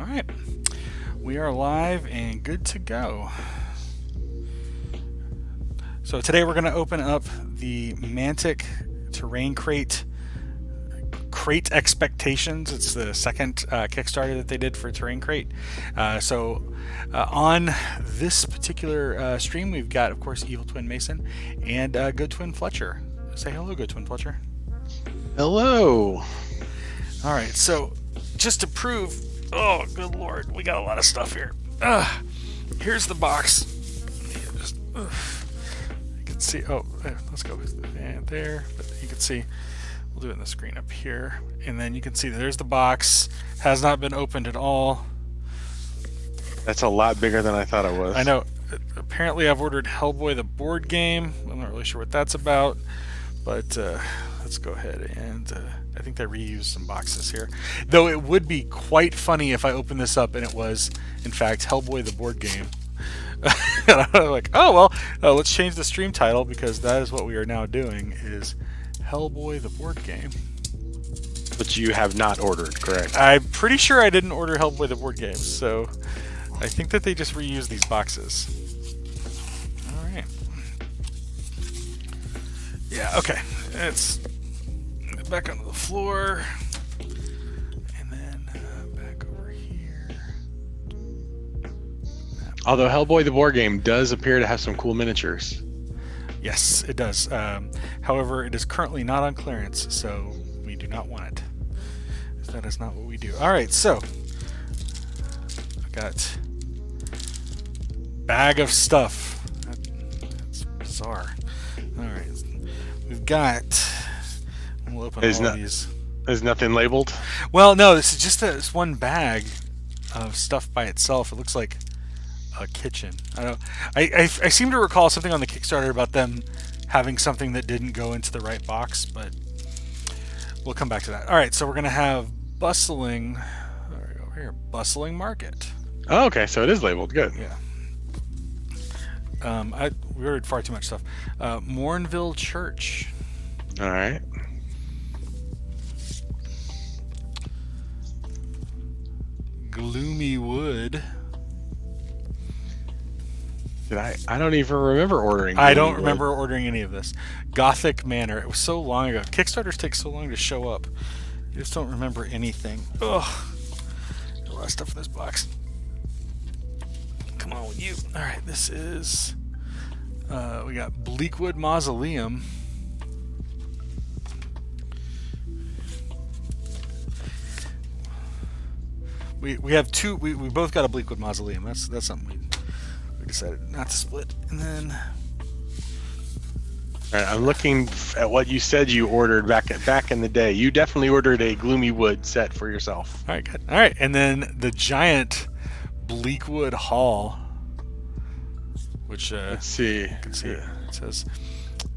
Alright, we are live and good to go. So today we're going to open up the Mantic Terrain Crate Expectations. It's the second Kickstarter that they did for Terrain Crate. On this particular stream, we've got, of course, Evil Twin Mason and Good Twin Fletcher. Say hello, Good Twin Fletcher. Hello. All right, so just to prove, oh, good lord, we got a lot of stuff here. Here's the box. You can see, let's go there, but you can see, we'll do it in the screen up here. And then you can see there's the box, has not been opened at all. That's a lot bigger than I thought it was. I know. Apparently I've ordered Hellboy the board game. I'm not really sure what that's about, but let's go ahead and I think they reused some boxes here. Though it would be quite funny if I opened this up and it was, in fact, Hellboy the board game. And I'm like, oh, well, let's change the stream title because that is what we are now doing, is Hellboy the board game. But you have not ordered, correct? I'm pretty sure I didn't order Hellboy the board game, so I think that they just reused these boxes. All right. Yeah, okay. It's back onto the floor. And then back over here. Although Hellboy the board game does appear to have some cool miniatures. Yes, it does. However, it is currently not on clearance, so we do not want it. That is not what we do. All right, so I've got bag of stuff. That's bizarre. All right, we've got. We'll open all of these. There's nothing labeled? Well, no. This is just this one bag of stuff by itself. It looks like a kitchen. I don't. I seem to recall something on the Kickstarter about them having something that didn't go into the right box, but we'll come back to that. All right, so we're gonna have bustling. There we go, over here, bustling market. Oh, okay, so it is labeled. Good. Yeah. We ordered far too much stuff. Warrenville Church. All right. Gloomy Wood. I don't even remember ordering. I don't remember ordering any of this. Gothic Manor. It was so long ago. Kickstarters take so long to show up. You just don't remember anything. Ugh. There's a lot of stuff in this box. Come on with you. All right, this is. We got Bleakwood Mausoleum. We have two. We both got a Bleakwood Mausoleum. That's something we decided not to split. And then. All right, I'm looking at what you said you ordered back in the day. You definitely ordered a Gloomy Wood set for yourself. All right, good. All right, and then the giant Bleakwood Hall, which let's see. You can see it says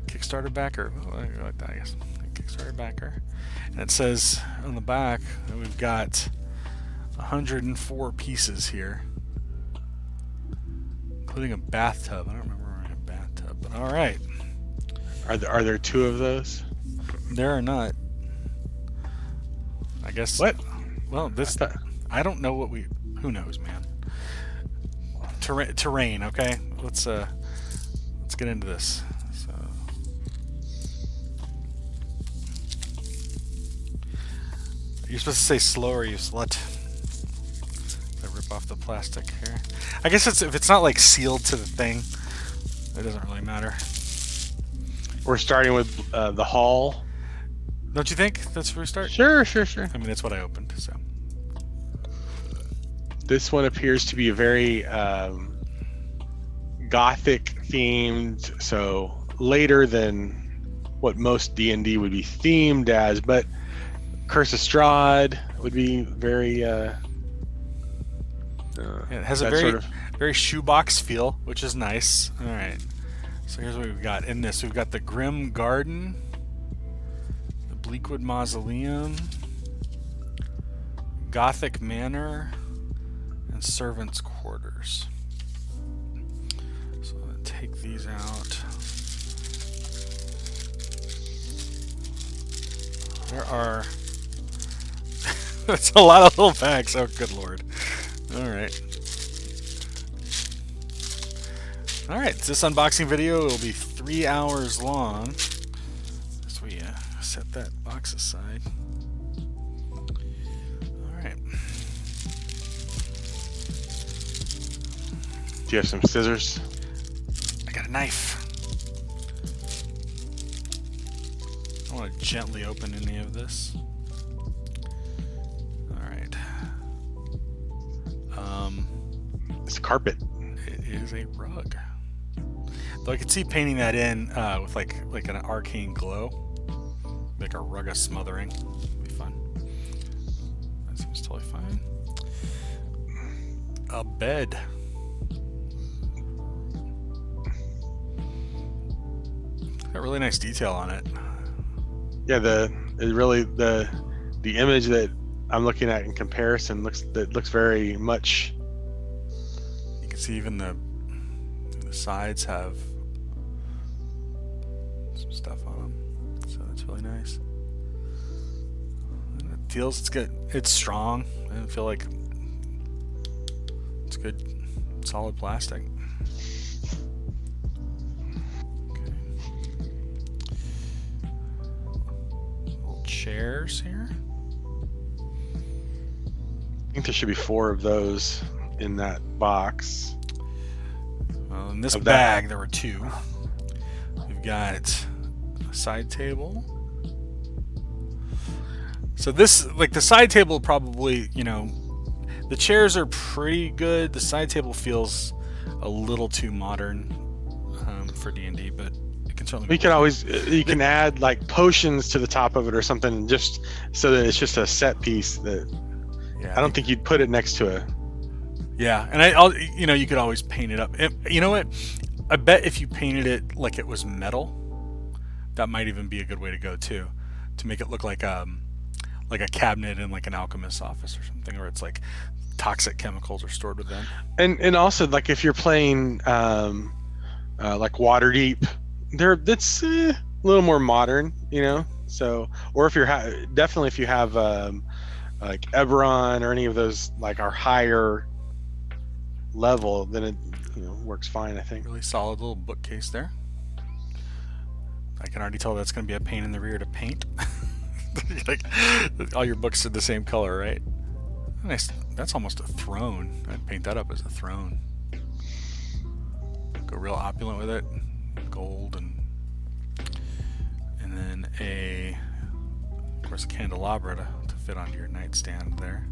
Kickstarter backer. I guess Kickstarter backer, and it says on the back that we've got 104 pieces here, including a bathtub. I don't remember running a bathtub, but all right. Are there two of those? There are not. I guess. What? Well, this. I don't know what we. Who knows, man. Terrain. Okay. Let's get into this. So. You're supposed to say slower, you slut. I rip off the plastic here. I guess if it's not like sealed to the thing, it doesn't really matter. We're starting with the hall. Don't you think that's where we start? Sure. I mean, that's what I opened, so. This one appears to be a very Gothic themed, so later than what most D&D would be themed as, but Curse of Strahd would be very... it has a very shoebox feel, which is nice. All right. So here's what we've got in this. We've got the Grim Garden, the Bleakwood Mausoleum, Gothic Manor, and Servants' Quarters. So I'm going to take these out. There are... That's a lot of little bags. Oh, good lord. All right. All right. This unboxing video will be 3 hours long. As we set that box aside. All right. Do you have some scissors? I got a knife. I want to gently open any of this. All right. It's a carpet. It is a rug. Though I could see painting that in with like an arcane glow, like a rug of smothering. Would be fun. That seems totally fine. A bed. Got really nice detail on it. Yeah, the image that I'm looking at in comparison looks very much. You can see even the sides have some stuff on them, so that's really nice. And it feels it's good. It's strong. I don't feel like it's good, solid plastic. Okay. Little chairs here. I think there should be 4 of those in that box. Well, in this bag, there were 2. We've got a side table. So this, like the side table, probably, you know, the chairs are pretty good. The side table feels a little too modern for D&D, but it can certainly. We can always you can add like potions to the top of it or something, just so that it's just a set piece. That I don't think you'd put it next to a. Yeah, and I'll you could always paint it up. You know what? I bet if you painted it like it was metal, that might even be a good way to go too, to make it look like a cabinet in like an alchemist's office or something, or it's like toxic chemicals are stored with them. And also like if you're playing like Waterdeep, that's a little more modern, you know. So or if you're definitely if you have like Eberron or any of those like our higher level, then it works fine, I think. Really solid little bookcase there. I can already tell that's going to be a pain in the rear to paint. Like all your books are the same color, right? Nice. That's almost a throne. I'd paint that up as a throne. Go real opulent with it, gold and then of course, a candelabra to fit onto your nightstand there.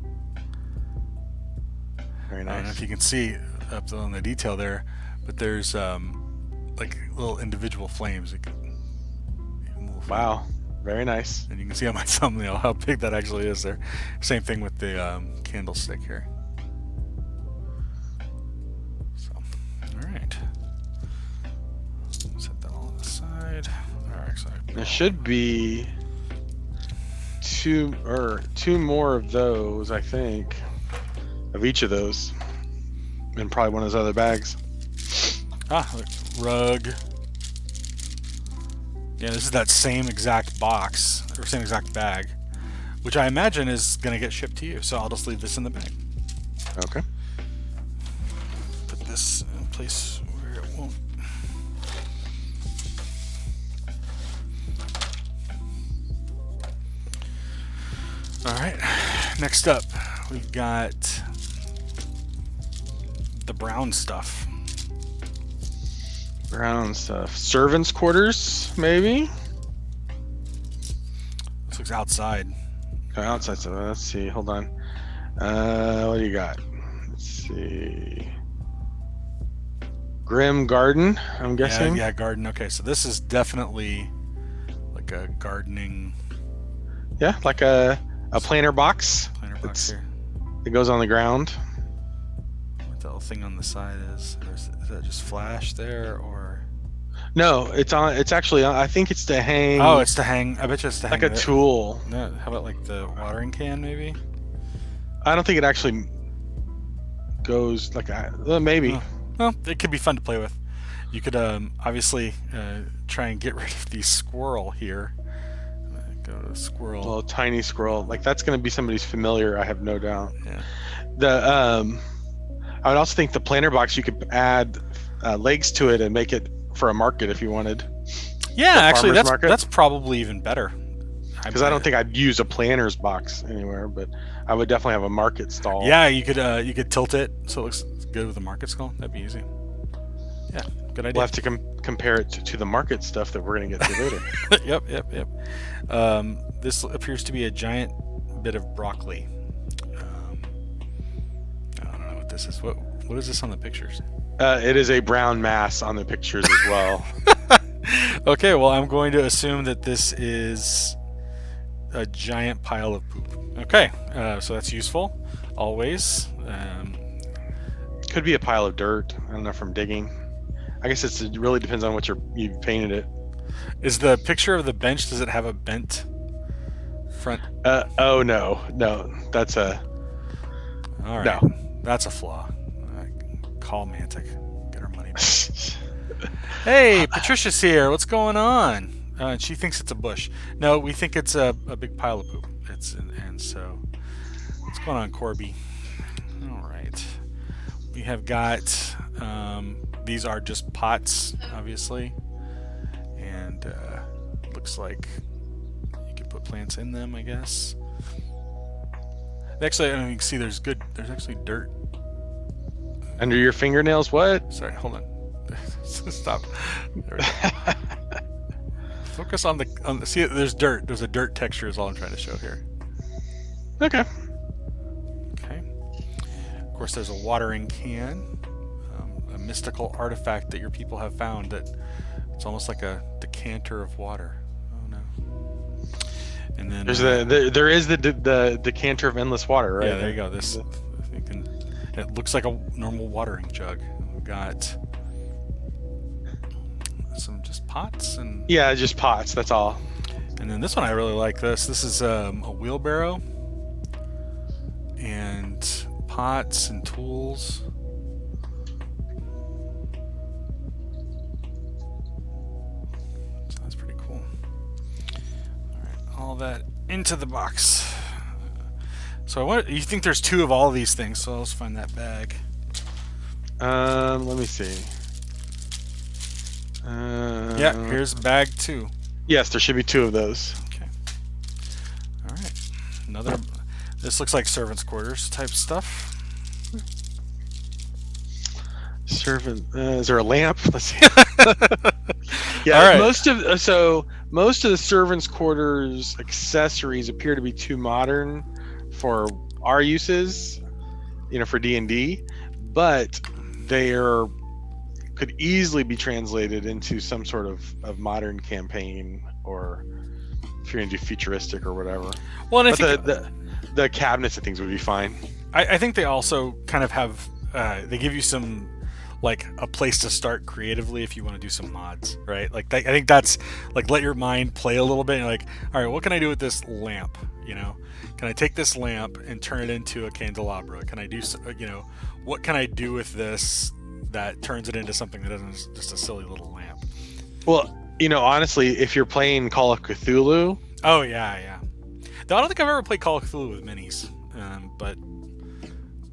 Very nice. I don't know if you can see up on the detail there, but there's like little individual flames. Wow, very nice. And you can see on my thumbnail how big that actually is there. Same thing with the candlestick here. So, all right. Set that all aside. All right, so There should be two more of those, I think, of each of those, and probably one of those other bags. look, rug. Yeah, this is that same exact box or same exact bag, which I imagine is gonna get shipped to you. So I'll just leave this in the bag. Okay. Put this in a place where it won't. All right. Next up, we've got the brown stuff. Brown stuff. Servants' quarters, maybe? This looks outside. Oh, outside stuff. Let's see. Hold on. What do you got? Let's see. Grim Garden, I'm guessing. Yeah, garden. Okay, so this is definitely like a gardening. Yeah, like a planter box. Planter box here. It goes on the ground. What the little thing on the side is? Is that just flash there, or? No, it's on. It's actually on. I think it's to hang. Oh, it's to hang. I bet you it's to hang. Like a tool. No, how about like the watering can, maybe? I don't think it actually goes like that. Maybe. Oh. Well, it could be fun to play with. You could obviously try and get rid of the squirrel here. Go to squirrel. Little tiny squirrel. Like that's going to be somebody's familiar, I have no doubt. Yeah. The I would also think the planter box, you could add legs to it and make it for a market if you wanted. Yeah, actually, farmer's market. that's probably even better. Because I don't think I'd use a planter's box anywhere, but I would definitely have a market stall. Yeah, you could tilt it so it looks good with a market skull. That'd be easy. Yeah, good idea. We'll have to compare it to the market stuff that we're going to get to later. Yep. This appears to be a giant bit of broccoli. I don't know what this is. What is this on the pictures? It is a brown mass on the pictures as well. Okay, well, I'm going to assume that this is a giant pile of poop. Okay, so that's useful, always. Could be a pile of dirt. I don't know, from digging. I guess it really depends on what you've painted it. Is the picture of the bench, does it have a bent front? Oh, no. That's a... All right. No. That's a flaw. Call Mantic. Get her money back. Hey, Patricia's here. What's going on? And she thinks it's a bush. No, we think it's a big pile of poop. And so, what's going on, Corby? All right. We have got, these are just pots, obviously. And looks like you can put plants in them, I guess. Actually, I don't know if you can see there's actually dirt. Under your fingernails, what? Sorry, hold on. Stop. There we go. Focus on the see, there's dirt. There's a dirt texture is all I'm trying to show here. Okay. Of course, there's a watering can, a mystical artifact that your people have found that it's almost like a decanter of water. Oh no. And then there is the decanter of endless water, right? Yeah, there you go. This it looks like a normal watering jug. We've got some just pots and just pots. That's all. And then this one I really like. This is a wheelbarrow and pots and tools. So that's pretty cool. All right, all that into the box. So you think there's 2 of all of these things? So let's find that bag. Let me see. Yeah, here's bag 2. Yes, there should be 2 of those. Okay. All right. Another. This looks like servants' quarters type stuff. Is there a lamp? Let's see. Yeah. All right. Most of the servants' quarters accessories appear to be too modern for our uses, for D&D, but they could easily be translated into some sort of modern campaign, or if you're going to do futuristic or whatever. Well, and I but think the cabinets and things would be fine. I think they also kind of have they give you some like a place to start creatively if you want to do some mods, right? Like I think that's like let your mind play a little bit. And you're like, all right, what can I do with this lamp? Can I take this lamp and turn it into a candelabra? Can I do what can I do with this that turns it into something that isn't just a silly little lamp? Well, honestly, if you're playing Call of Cthulhu. Oh yeah. Though I don't think I've ever played Call of Cthulhu with minis, but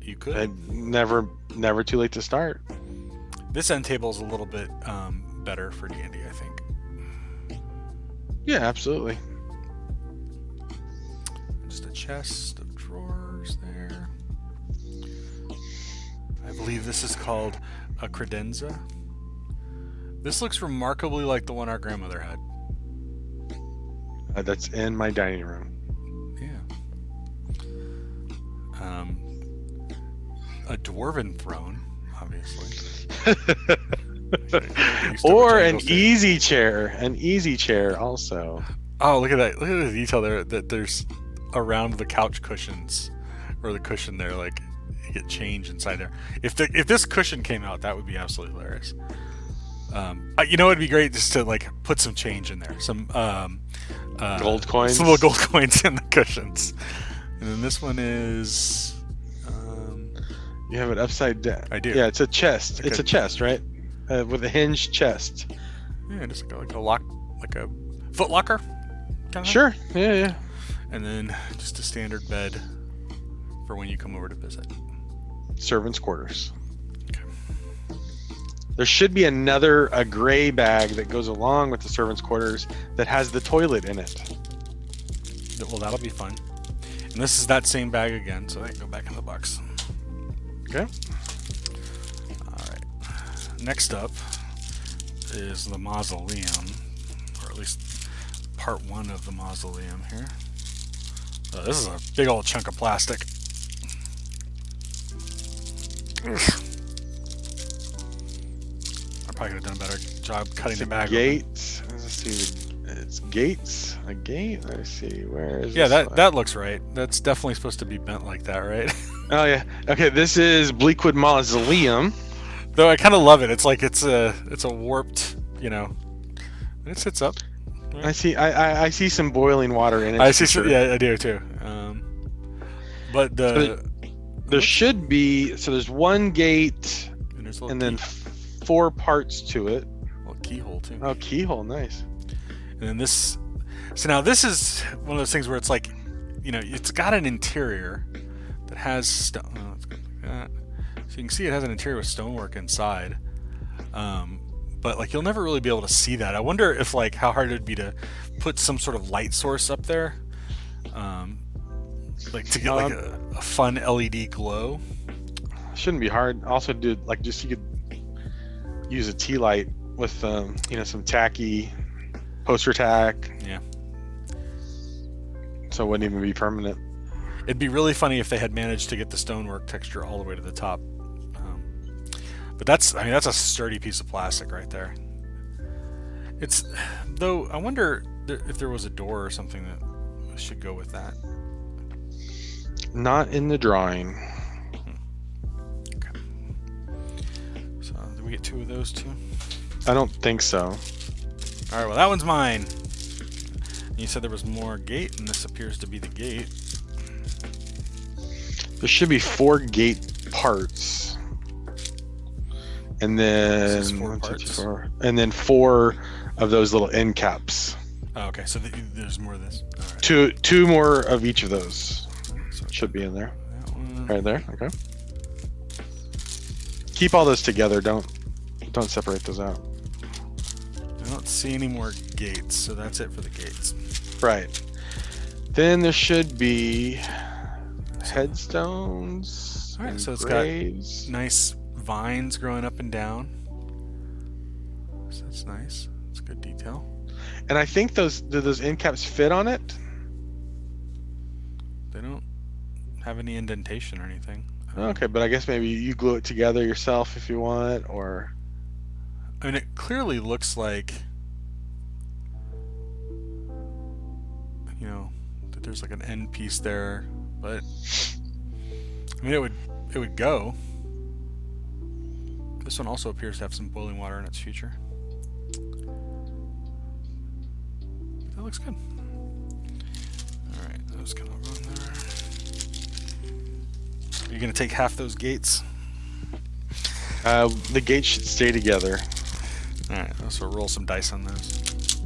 you could. Never too late to start. This end table is a little bit better for D&D, I think. Yeah, absolutely. Just a chest of drawers there. I believe this is called a credenza. This looks remarkably like the one our grandmother had. That's in my dining room. Yeah. A dwarven throne, obviously. Or an easy chair also. Oh, look at that. Look at the detail there that there's around the couch cushions, or the cushion there, like you get change inside there. If this cushion came out, that would be absolutely hilarious. It'd be great just to like put some change in there, some gold coins, some little gold coins in the cushions. And then this one is. You have it upside down. I do. Yeah, it's a chest. It's a chest, right? With a hinged chest. Yeah, just like a lock, like a foot locker. Kind of sure. Yeah. And then just a standard bed for when you come over to visit. Servants' quarters. There should be a gray bag that goes along with the servants' quarters that has the toilet in it. Well, that'll be fun. And this is that same bag again, so I can go back in the box. Okay. Alright. Next up is the Mausoleum, or at least part 1 of the Mausoleum here. Oh, this is a big old chunk of plastic. I probably could have done a better job cutting the bag. Gates. Let's see. It's gates. A gate. Let's see. Where is? Yeah, this that looks right. That's definitely supposed to be bent like that, right? Oh yeah. Okay. This is Bleakwood Mausoleum. Though I kind of love it. It's like it's a warped, you know. It sits up. Right? I see some boiling water in it. I see some. Yeah, I do too. But there should be. So there's one gate, and then 4 parts to it. Well, keyhole too. Oh, keyhole, nice. And then this. So now this is one of those things where it's like, you know, it's got an interior that has stone. Oh, let's go like that. So you can see it has an interior with stonework inside. But like you'll never really be able to see that. I wonder if like how hard it'd be to put some sort of light source up there, like to get like a fun LED glow. Shouldn't be hard. Also, you could use a tea light with some tacky poster tack. Yeah. So it wouldn't even be permanent. It'd be really funny if they had managed to get the stonework texture all the way to the top. But that's a sturdy piece of plastic right there. It's, though, I wonder if there was a door or something that should go with that. Not in the drawing. Okay. So, did we get 2 of those too? I don't think so. Alright, well that one's mine. You said there was more gate, and this appears to be the gate. There should be 4 gate parts. And then 4 parts? and then 4 of those little end caps. Oh, okay, so there's more of this. All right. Two more of each of those should be in there. That one. Right there. Okay. Keep all those together. Don't separate those out. I don't see any more gates, so that's it for the gates. Right. Then there should be headstones. All right, so it's graves. got nice vines growing up and down. So that's nice. It's good detail. And I think do those end caps fit on it? They don't have any indentation or anything. Okay, but I guess maybe you glue it together yourself if you want, or... I mean, it clearly looks like, you know, that there's like an end piece there, but I mean, it would go. This one also appears to have some boiling water in its future. That looks good. Alright, those can all go in there. Are you going to take half those gates? The gates should stay together. Alright, so roll some dice on those.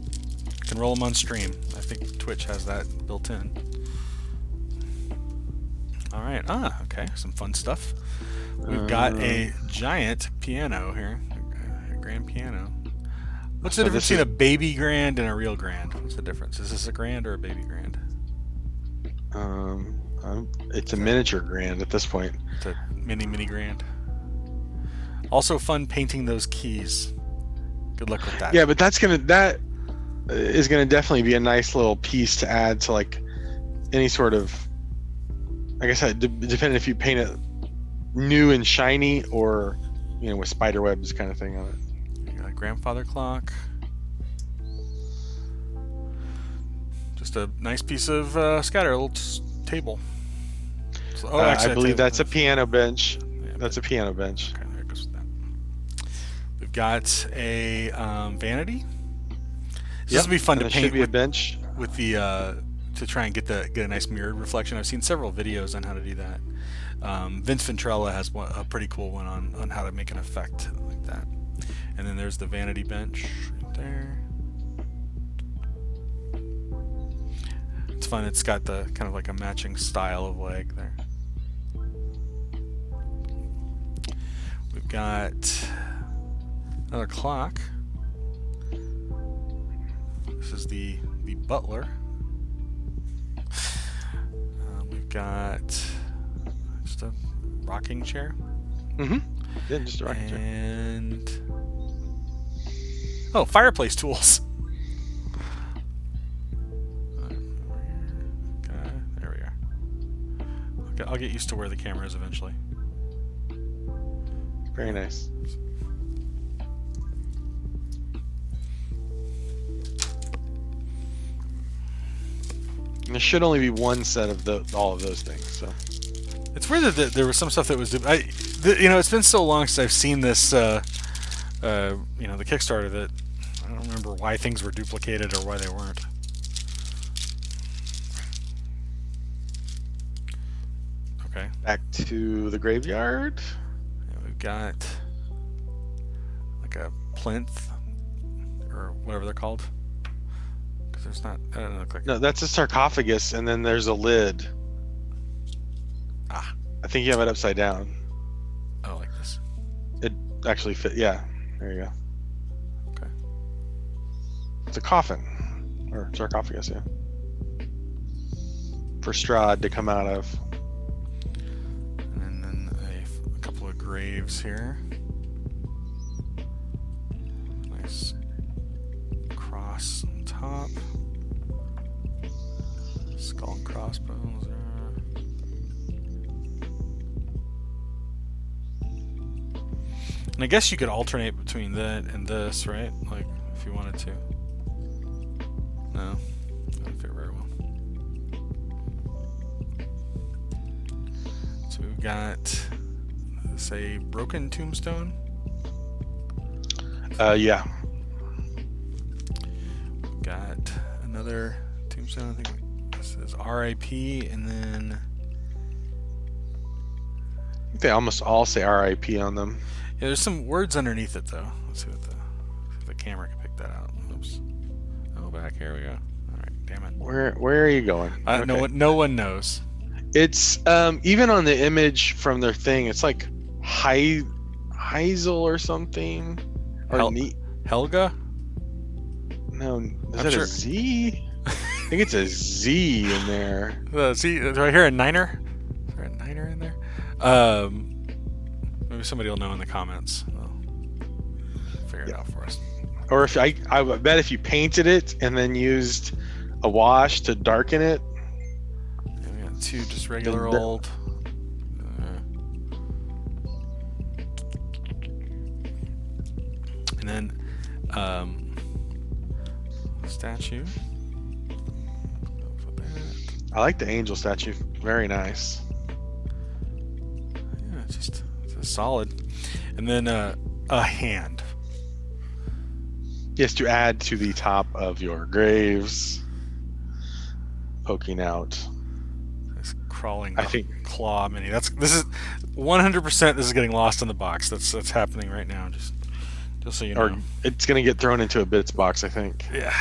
You can roll them on stream. I think Twitch has that built in. Alright, okay, some fun stuff. We've got a giant piano here, a grand piano. What's the difference between a baby grand and a real grand? What's the difference? Is this a grand or a baby grand? It's a miniature grand at this point. It's a mini grand. Also fun painting those keys. Good luck with that. Yeah, but that is gonna definitely be a nice little piece to add to like any sort of. Like I said, depending if you paint it new and shiny or with spider webs kind of thing on it. You got a grandfather clock. Just a nice piece of scatter, a little table. So, actually, I believe that's a piano bench. Yeah, that's a piano bench. Okay, there it goes with that. We've got a vanity. This will be fun to paint. Should be a bench with the to try and get a nice mirrored reflection. I've seen several videos on how to do that. Vince Ventrella has a pretty cool one on how to make an effect like that. And then there's the vanity bench right there. It's fun. It's got the kind of like a matching style of leg there. We've got Another clock. This is the butler. We've got just a rocking chair. Mm-hmm. Yeah, just a rocking chair. And fireplace tools. Okay, there we are. Okay, I'll get used to where the camera is eventually. Very nice. And there should only be one set of all of those things. So it's weird that there was some stuff that was. It's been so long since I've seen this. The Kickstarter, that I don't remember why things were duplicated or why they weren't. Okay. Back to the graveyard. Yeah, we've got like a plinth or whatever they're called. Because there's not. That doesn't look like. No, that's a sarcophagus, and then there's a lid. Ah. I think you have it upside down. Oh, like this. It actually fit. Yeah. There you go. Okay. It's a coffin or sarcophagus, yeah. For Strahd to come out of. And then a couple of graves here. Nice cross on top. Skull and crossbones. And I guess you could alternate between that and this, right? Like, if you wanted to. No, doesn't fit very well. So we've got, say, broken tombstone. Yeah. We've got another tombstone. I think this says R.I.P. and then I think they almost all say R.I.P. on them. yeah, there's some words underneath it though. Let's see if the camera can pick that out. Oops. Oh, back here we go. All right, damn it. Where are you going? Okay. No one knows. It's even on the image from their thing, it's like Heisel or something. Or Helga? No, is I'm that sure. a Z? I think it's a Z in there. See, do I hear a niner? Is there a niner in there? Maybe somebody will know in the comments. They'll figure it out for us. Or if I bet if you painted it and then used a wash to darken it. Yeah, we got two just regular old. And then statue. I like the angel statue. Very nice. Yeah, it's just solid. And then a hand. Yes, to add to the top of your graves, poking out. This crawling I think claw mini. This is 100%. This is getting lost in the box. That's happening right now. Just so you know. Or it's gonna get thrown into a bits box, I think. Yeah.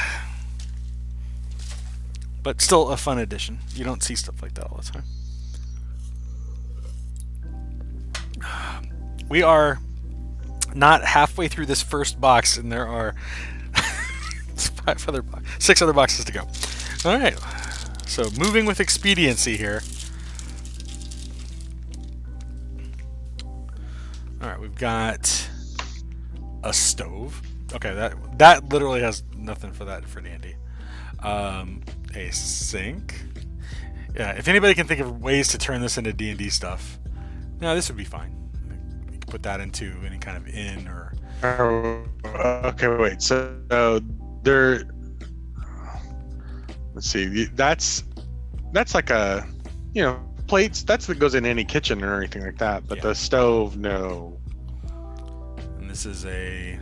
But still a fun addition. You don't see stuff like that all the time. We are not halfway through this first box, and there are 6 other boxes to go. All right. So moving with expediency here. All right, we've got a stove. Okay, that literally has nothing for D&D. A sink. Yeah, if anybody can think of ways to turn this into D&D stuff, no, this would be fine. You could put that into any kind of inn or. Okay, wait. So there. Let's see. That's like a, plates. That goes in any kitchen or anything like that. But yeah. The stove, no. And this is an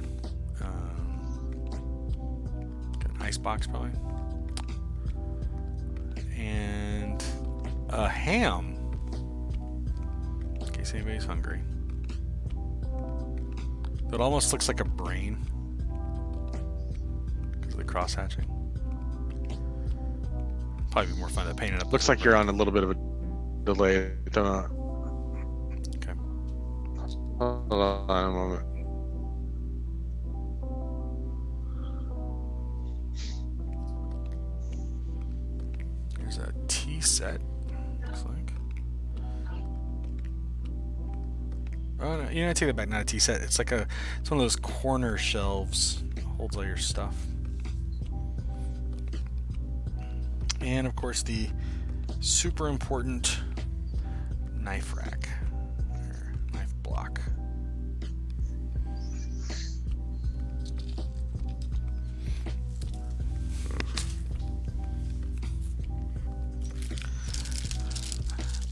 ice box probably. And a ham, in case anybody's hungry. It almost looks like a brain because of the cross hatching. Probably be more fun to paint it up. Looks like you're on a little bit of a delay. Okay. Hold on a moment. There's a tea set, looks like. Oh no, you know, I take that back, not a tea set. It's like it's one of those corner shelves. It holds all your stuff. And of course the super important knife rack, or knife block.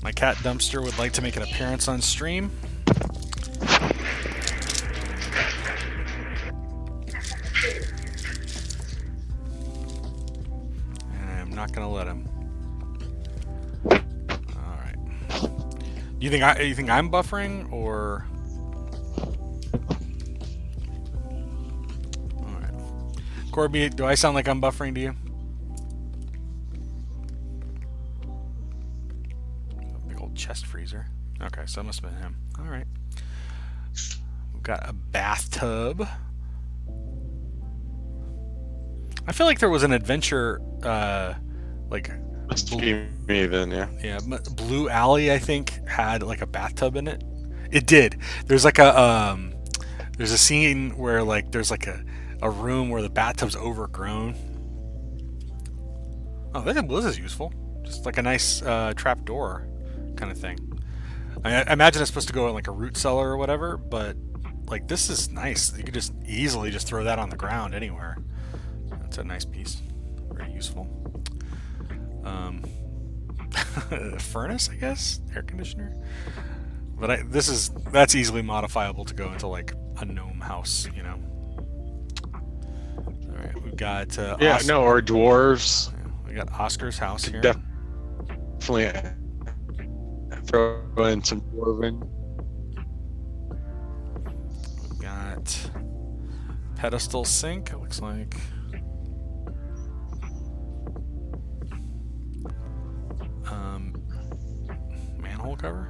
My cat Dumpster would like to make an appearance on stream. And I'm not gonna let him. Alright. You think I'm buffering, or alright. Corby, do I sound like I'm buffering to you? Chest freezer. Okay, so it must have been him. Alright. We've got a bathtub. I feel like there was an adventure, like... Must be me then, yeah. Yeah, Blue Alley, I think, had like a bathtub in it. It did. There's like a, there's a scene where like there's like a room where the bathtub's overgrown. Oh, this is useful. Just like a nice trap door kind of thing. I imagine it's supposed to go in like a root cellar or whatever, but like this is nice. You could just easily just throw that on the ground anywhere. That's a nice piece. Very useful. Furnace, I guess? Air conditioner? But that's easily modifiable to go into like a gnome house, you know. Alright, we've got or dwarves. Yeah, we got Oscar's house here. Definitely throw in some dwarven. We've got pedestal sink, it looks like. Manhole cover.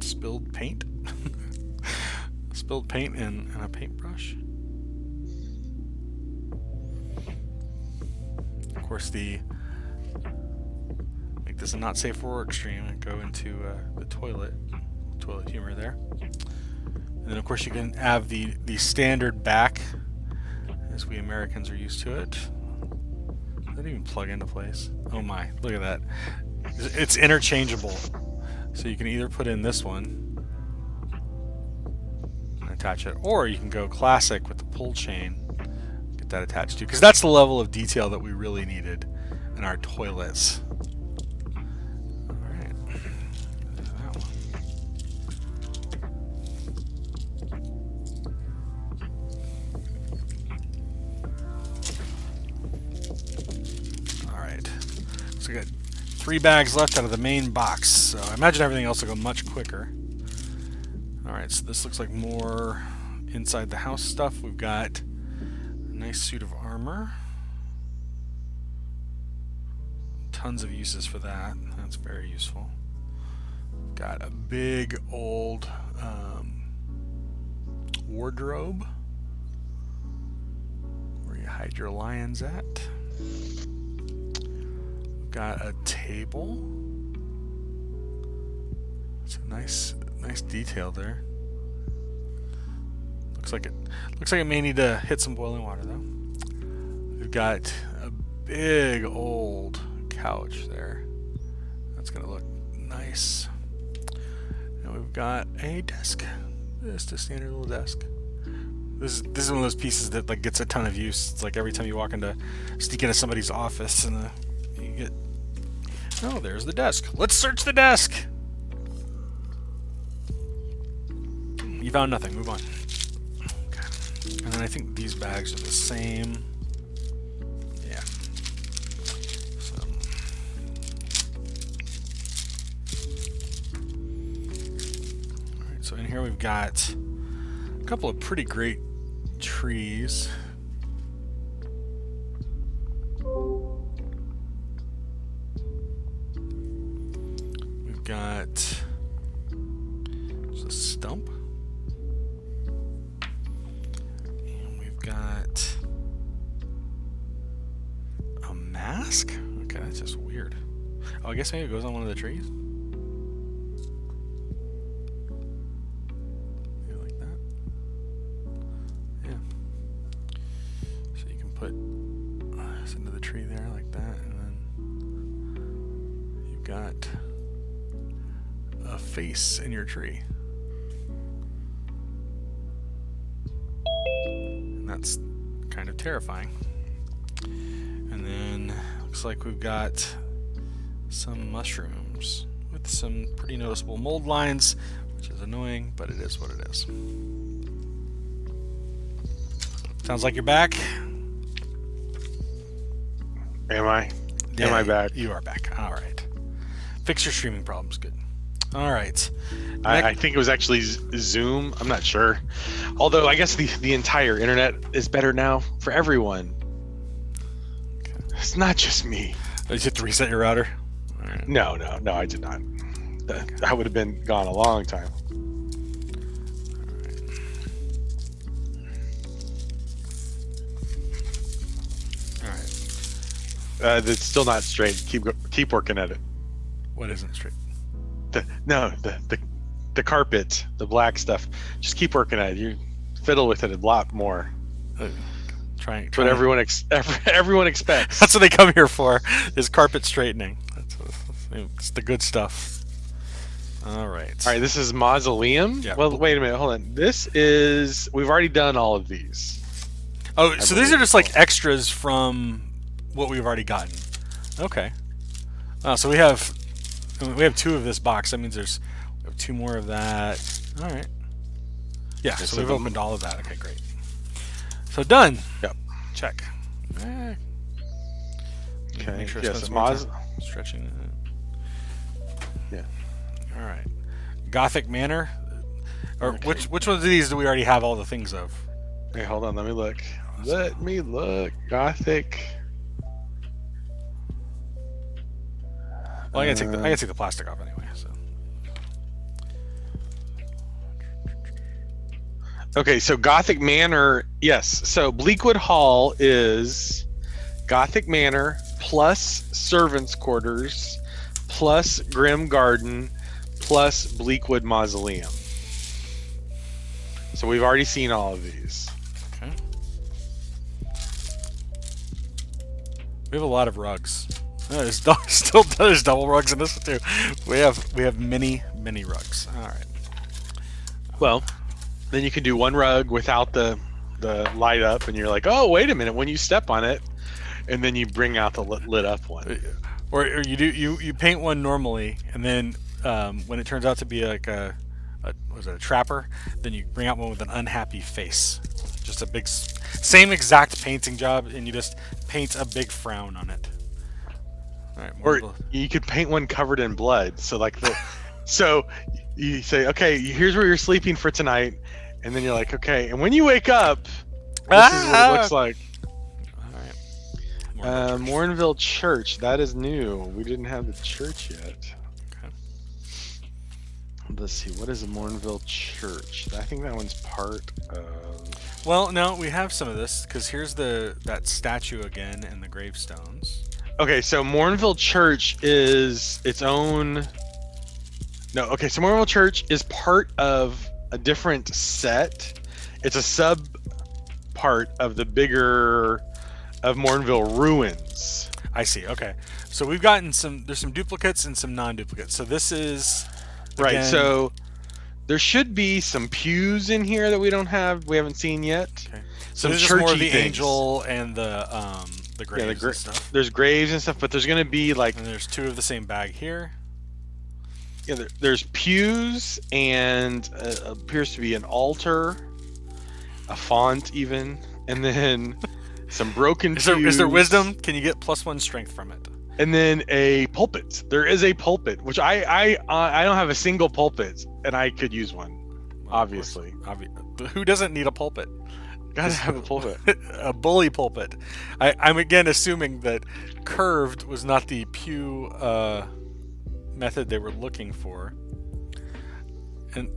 Spilled paint. Spilled paint and a paintbrush. Of course, make this a not safe for work stream and go into the toilet humor there. And then of course you can have the standard back, as we Americans are used to it. Does that even plug into place? Oh my, look at that. It's interchangeable. So you can either put in this one and attach it, or you can go classic with the pull chain, get that attached to, because that's the level of detail that we really needed in our toilets. Alright. That one. Alright. So we got 3 bags left out of the main box, so I imagine everything else will go much quicker. Alright, so this looks like more inside the house stuff. We've got a nice suit of armor. Tons of uses for that. That's very useful. Got a big old wardrobe where you hide your lions at. Got a table. It's a nice detail there. Looks like it may need to hit some boiling water though. We've got a big old couch there. That's gonna look nice. And we've got a desk. Just a standard little desk. This is one of those pieces that like gets a ton of use. It's like every time you sneak into somebody's office and you get... Oh, there's the desk. Let's search the desk! You found nothing. Move on. Okay. And then I think these bags are the same. Yeah. So... Alright, so in here we've got a couple of pretty great trees. Got just a stump. flask. Okay, that's just weird. Oh, I guess maybe it goes on one of the trees. Yeah, like that. Yeah. So you can put this into the tree there like that, and then you've got a face in your tree. And that's kind of terrifying. And then looks like we've got some mushrooms with some pretty noticeable mold lines, which is annoying, but it is what it is. Sounds like you're back. Am I? Yeah, Am I back? You are back. All right. Fix your streaming problems. Good. All right. I think it was actually Zoom. I'm not sure. Although I guess the entire internet is better now for everyone. Okay. It's not just me. Did you have to reset your router? All right. No, I did not. I would have been gone a long time. All right. It's still not straight. Keep working at it. What isn't straight? The carpet, the black stuff. Just keep working at it. You fiddle with it a lot more. Trying. What everyone expects. That's what they come here for, is carpet straightening. It's the good stuff. All right. All right, this is Mausoleum. Yeah. Well, wait a minute. Hold on. We've already done all of these. Oh, so these are just like extras from what we've already gotten. Okay. So we have 2 of this box. That means we have 2 more of that. All right. Yeah. Okay, So so we've opened all of that. Okay, great. So done. Yep. Check. Okay. Make sure Yes, stretching it. Yeah. All right. Gothic Manor. Or Okay. which ones of these do we already have all the things of? Hey, hold on. Let me look. Gothic. Well, I gotta take the plastic off anyway. So. Okay, so Gothic Manor. Yes. So Bleakwood Hall is Gothic Manor plus servants' quarters plus Grim Garden plus Bleakwood Mausoleum. So we've already seen all of these. Okay. We have a lot of rugs. There's double rugs in this too. We have many rugs. All right. Well, then you can do one rug without the light up, and you're like, oh, wait a minute, when you step on it, and then you bring out the lit up one. Or you paint one normally, and then when it turns out to be like a trapper, then you bring out one with an unhappy face. Just a big, same exact painting job, and you just paint a big frown on it. All right, Or you could paint one covered in blood. So so you say, okay, here's where you're sleeping for tonight, and then you're like, okay, and when you wake up, this is what it looks like. All right. Warrenville Church. That is new. We didn't have the church yet. Okay. Let's see. What is a Warrenville Church? I think that one's part of. Well, no, we have some of this because here's that statue again and the gravestones. Okay, so Warrenville Church is its own. No, okay, so Warrenville Church is part of a different set. It's a sub part of the bigger of Warrenville Ruins. I see. Okay, so we've gotten there's some duplicates and some non-duplicates. So this is Right. again, So there should be some pews in here that we haven't seen yet. okay. So Some this is just more of churchy the things. angel and the graves and stuff. There's graves and stuff, but there's gonna be like And there's 2 of the same bag here. there's pews and appears to be an altar, a font even, and then some broken Is there pews, wisdom? Can you get +1 strength from it? and then a pulpit. There is a pulpit, which I don't have a single pulpit, and I could use one. Well, Obviously, who doesn't need a pulpit? gotta have a pulpit. A bully pulpit. I'm again assuming that curved was not the pew method they were looking for. And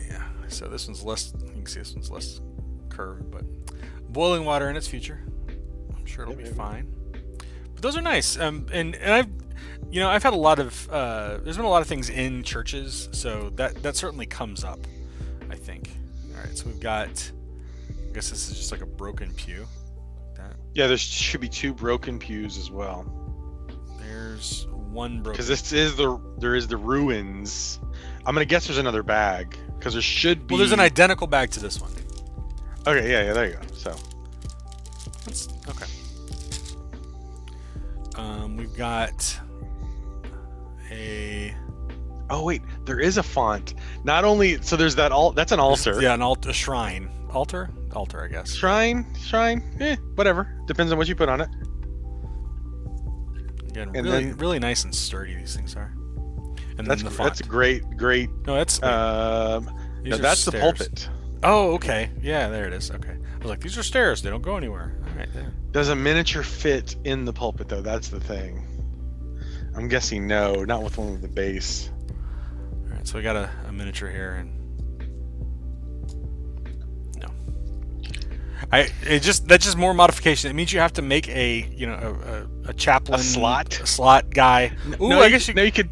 yeah, so this one's less. You can see this one's less curved, but boiling water in its future. I'm sure it'll be fine. But those are nice. And I've, I've had a lot of. There's been a lot of things in churches, so that certainly comes up, I think. All right, so we've got. I guess this is just like a broken pew. Yeah, there should be 2 broken pews as well. There's one broken. Because there is the ruins. I'm gonna guess there's another bag because there should be. Well, there's an identical bag to this one. Okay, yeah, there you go. So that's okay. We've got a. Oh wait, there is a font. Not only so there's that that's an altar. Yeah, a shrine. Altar, I guess. Shrine. Whatever. Depends on what you put on it. Again, really nice and sturdy these things are. And then the font. That's great. No, that's. That's the pulpit. Oh, okay. Yeah, there it is. Okay. I was like, these are stairs. They don't go anywhere. All right, there. Does a miniature fit in the pulpit though? That's the thing. I'm guessing no, not with one with the base. All right, so we got a miniature here, and no. That's just more modification. It means you have to make a chaplain, a slot guy. Ooh, no, I guess you could.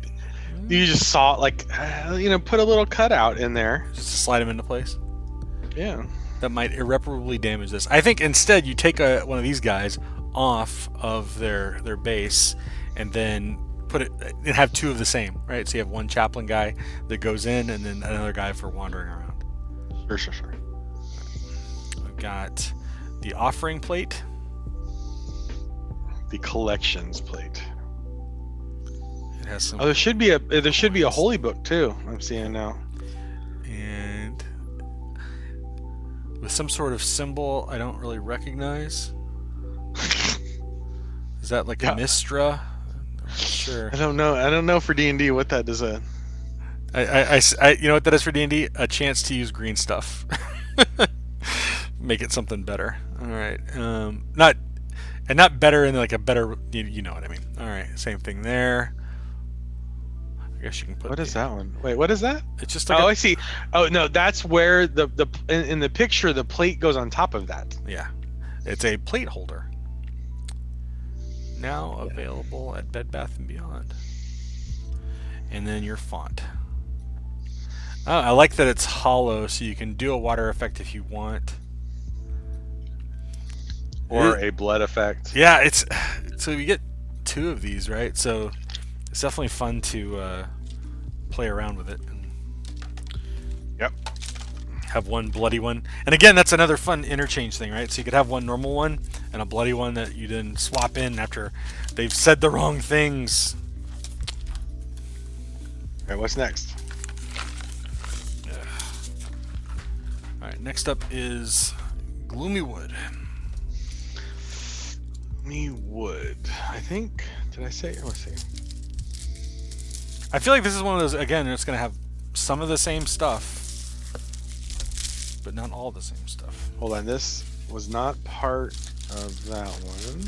You just saw put a little cutout in there just to slide him into place. Yeah, that might irreparably damage this. I think instead you take one of these guys off of their base, and then put it and have 2 of the same, right? So you have one chaplain guy that goes in, and then another guy for wandering around. Sure. We've got the offering plate, the collections plate. It has some. Oh, there should be a holy book too. I'm seeing now. And with some sort of symbol I don't really recognize. Is that like a Mistra? I'm not sure. I don't know for D&D what that does. I you know what that is for D&D? A chance to use green stuff. Make it something better. All right. Not better in like a better. You know what I mean. All right. Same thing there. I guess you can put. What is that one? Wait, what is that? It's just like I see. Oh no, that's where in the picture the plate goes on top of that. Yeah, it's a plate holder. Now available at Bed Bath & Beyond. And then your font. Oh, I like that it's hollow, so you can do a water effect if you want. Or a blood effect. Yeah, so you get 2 of these, right? So it's definitely fun to play around with it. Yep. Have one bloody one. And again, that's another fun interchange thing, right? So you could have one normal one and a bloody one that you then swap in after they've said the wrong things. All right, what's next? All right, next up is Gloomy Wood. Gloomy Wood. I think. Did I say? Let's see. I feel like this is one of those, again, it's going to have some of the same stuff, but not all the same stuff. Hold on, this was not part of that one.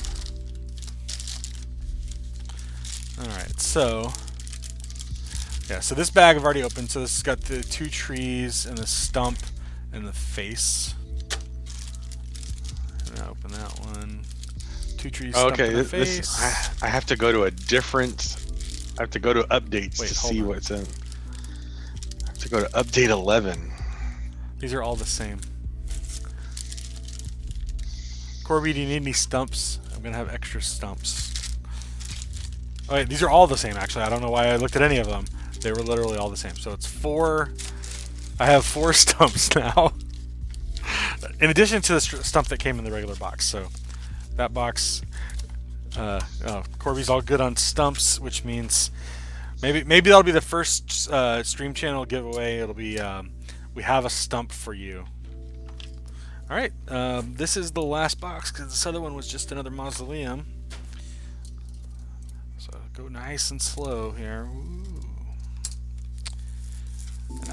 Alright, so this bag I've already opened. So this has got the 2 trees and the stump and the face. And I open that one. 2 trees, stump, and the face. I have to go to updates to see what's in. I have to go to update 11. These are all the same. Corby, do you need any stumps? I'm going to have extra stumps. Oh, wait, these are all the same, actually. I don't know why I looked at any of them. They were literally all the same. So it's 4. I have 4 stumps now. In addition to the stump that came in the regular box. So that box... Corby's all good on stumps, which means maybe that'll be the first stream channel giveaway. It'll be we have a stump for you. All right, this is the last box because this other one was just another mausoleum. So go nice and slow here. Ooh.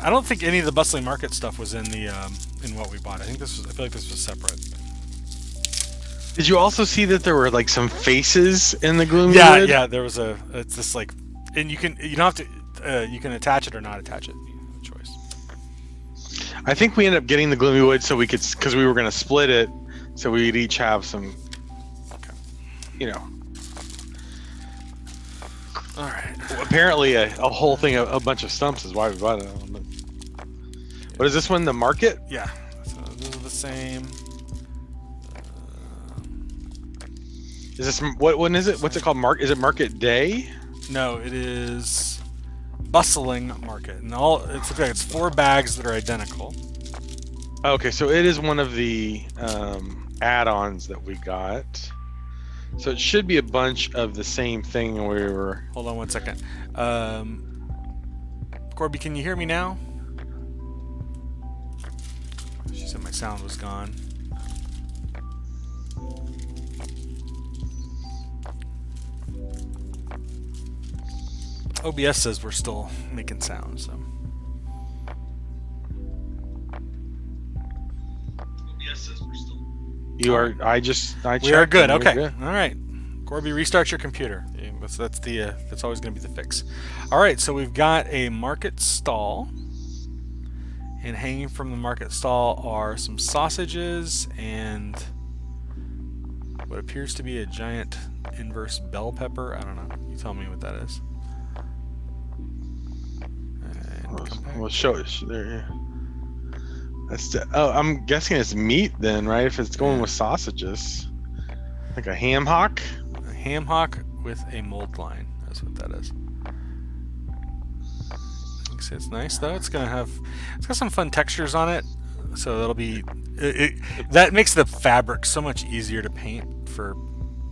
I don't think any of the bustling market stuff was in the in what we bought. I feel like this was separate. Did you also see that there were like some faces in the Gloomy Wood? Yeah, there was it's this like, and you don't have to, you can attach it or not attach it. You have a choice. I think we ended up getting the Gloomy Wood so we could, because we were going to split it, so we'd each have some, All right. Well, apparently, a whole thing, a bunch of stumps is why we bought it. What is this one? The market? Yeah. So those are the same. Is this what one is it? What's it called? Is it Market Day? No, it is Bustling Market, and it looks like it's 4 bags that are identical. Okay, so it is one of the add-ons that we got. So it should be a bunch of the same thing we were. Hold on one second. Corby, can you hear me now? She said my sound was gone. OBS says we're still making sound, so. OBS says we're still. You are. I checked. We are good. Okay. Good. All right. Corby, restart your computer. That's always going to be the fix. All right. So we've got a market stall, and hanging from the market stall are some sausages and what appears to be a giant inverse bell pepper. I don't know. You tell me what that is. We'll show it there. Yeah. I'm guessing it's meat then, right? If it's going with sausages, like a ham hock. A ham hock with a mold line. That's what that is. It's nice though. It's got some fun textures on it, so that'll be. That makes the fabric so much easier to paint for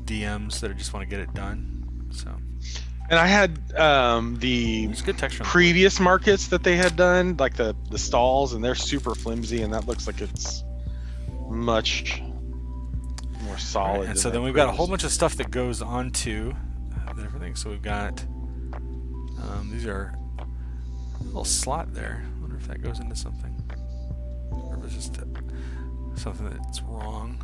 DMs that just want to get it done. So. And I had the good texture previous markets that they had done, like the stalls, and they're super flimsy, and that looks like it's much more solid. Right, and so then we've got a whole bunch of stuff that goes onto everything. So we've got these are a little slot there. I wonder if that goes into something, or if it's just something that's wrong.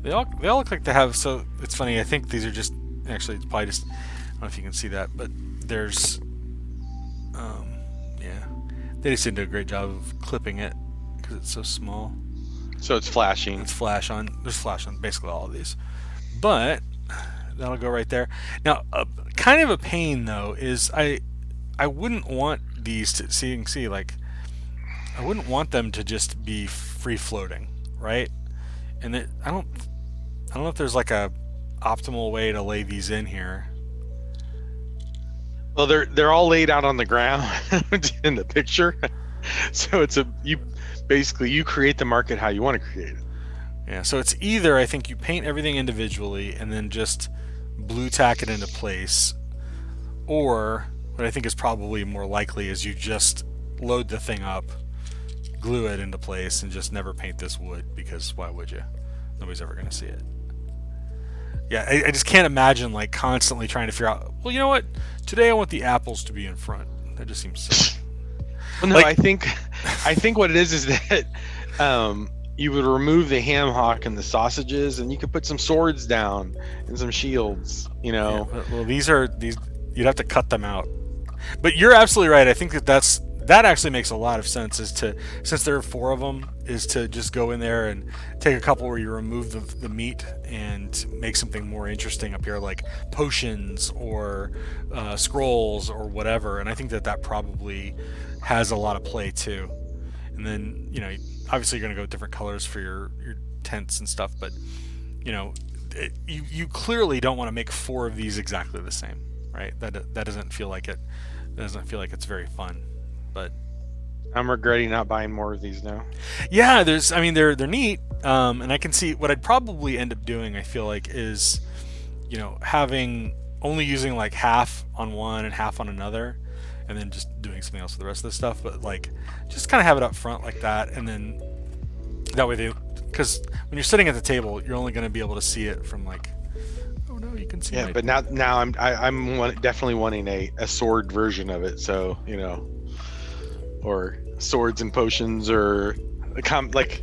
They all look like they have. So it's funny. I think these are just. Actually, it's probably just, I don't know if you can see that, but there's, yeah, they just didn't do a great job of clipping it because it's so small. So it's flashing. There's flash on basically all of these, but that'll go right there. Now, kind of a pain though is I wouldn't want these to see like, I wouldn't want them to just be free floating, right? And I don't know if there's like a optimal way to lay these in here. Well, they're all laid out on the ground in the picture, so you create the market how you want to create it. Yeah, so it's either I think you paint everything individually and then just blue tack it into place, or what I think is probably more likely is you just load the thing up, glue it into place, and just never paint this wood, because why would you? Nobody's ever going to see it. Yeah, I just can't imagine like constantly trying to figure out, well, you know what? Today I want the apples to be in front. That just seems silly. Well, no, I think what it is that you would remove the ham hock and the sausages, and you could put some swords down and some shields, you know. Yeah, well, these you'd have to cut them out. But you're absolutely right. I think that actually makes a lot of sense, since there are 4 of them, is to just go in there and take a couple where you remove the meat and make something more interesting up here, like potions or scrolls or whatever. And I think that probably has a lot of play too. And then, you know, obviously you're going to go with different colors for your tents and stuff, but you know, you clearly don't want to make 4 of these exactly the same, right? That doesn't feel like it. That doesn't feel like it's very fun. But I'm regretting not buying more of these now. Yeah, they're neat, and I can see what I'd probably end up doing. I feel like is, you know, only using like half on one and half on another, and then just doing something else with the rest of the stuff. But like, just kind of have it up front like that, and then that way because when you're sitting at the table, you're only going to be able to see it from like, oh no, you can see. Yeah, but now I'm definitely wanting a sword version of it. So you know. Or swords and potions, or like,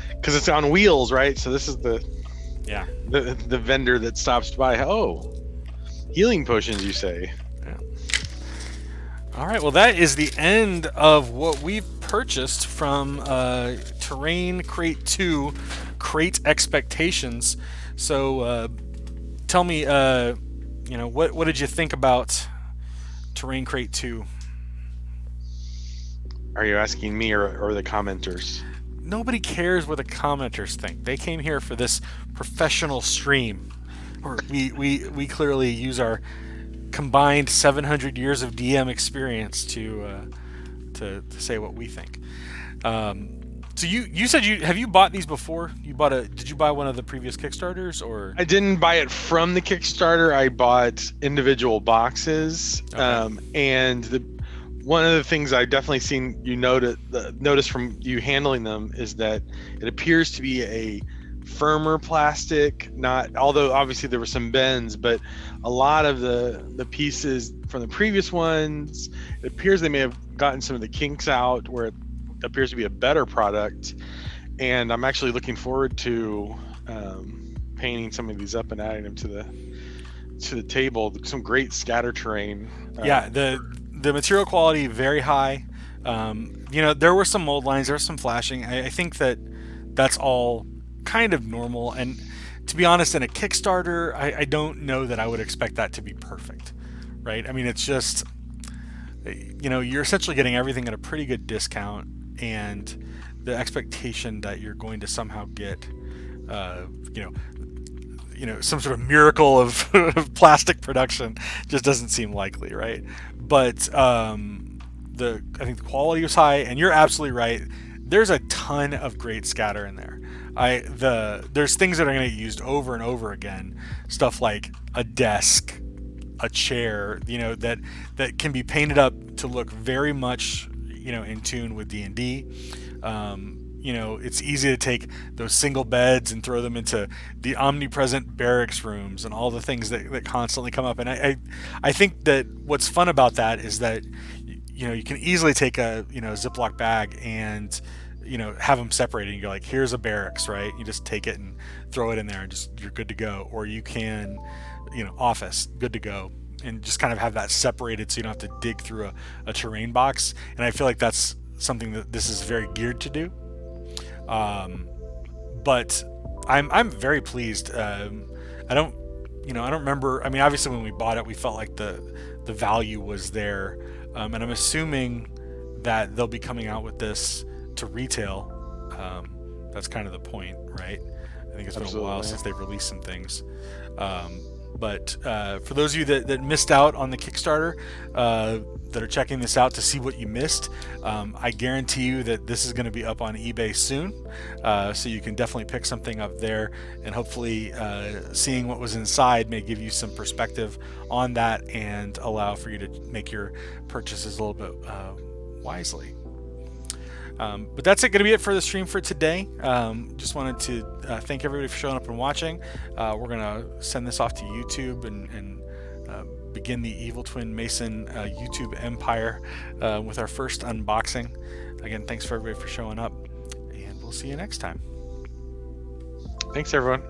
because it's on wheels, right? So this is the vendor that stops by. Oh, healing potions, you say? Yeah. All right. Well, that is the end of what we've purchased from Terrain Crate 2, Crate Expectations. So, tell me, what did you think about Terrain Crate 2? Are you asking me or the commenters? Nobody cares what the commenters think. They came here for this professional stream, where we clearly use our combined 700 years of DM experience to say what we think. So you said have you bought these before? Did you buy one of the previous Kickstarters, or? I didn't buy it from the Kickstarter. I bought individual boxes, Okay. and one of the things I definitely seen you notice from you handling them is that it appears to be a firmer plastic. Not although obviously there were some bends, but a lot of the pieces from the previous ones, it appears they may have gotten some of the kinks out, where it appears to be a better product. And I'm actually looking forward to painting some of these up and adding them to the table. Some great scatter terrain. Yeah, the material quality very high. There were some mold lines, there was some flashing. I think that's all kind of normal. And to be honest, in a Kickstarter, I don't know that I would expect that to be perfect, right? I mean, it's just, you're essentially getting everything at a pretty good discount, and the expectation that you're going to somehow get, some sort of miracle of plastic production just doesn't seem likely, right? But I think the quality was high, and you're absolutely right. There's a ton of great scatter in there. There's things that are going to get used over and over again. Stuff like a desk, a chair, that can be painted up to look very much, in tune with D&D. It's easy to take those single beds and throw them into the omnipresent barracks rooms and all the things that constantly come up. And I think that what's fun about that is that, you can easily take a, Ziploc bag and, have them separated, and you're like, here's a barracks, right? You just take it and throw it in there and you're good to go. Or you can, office, good to go. And just kind of have that separated so you don't have to dig through a terrain box. And I feel like that's something that this is very geared to do. But I'm very pleased. I don't remember. I mean, obviously when we bought it, we felt like the value was there. And I'm assuming that they'll be coming out with this to retail. That's kind of the point, right? I think it's been a while since they've released some things. But for those of you that missed out on the Kickstarter, that are checking this out to see what you missed, I guarantee you that this is going to be up on eBay soon. So you can definitely pick something up there, and hopefully seeing what was inside may give you some perspective on that and allow for you to make your purchases a little bit wisely. But that's going to be it for the stream for today. Just wanted to thank everybody for showing up and watching. We're going to send this off to YouTube and begin the Evil Twin Mason YouTube empire with our first unboxing. Again, thanks for everybody for showing up, and we'll see you next time. Thanks, everyone.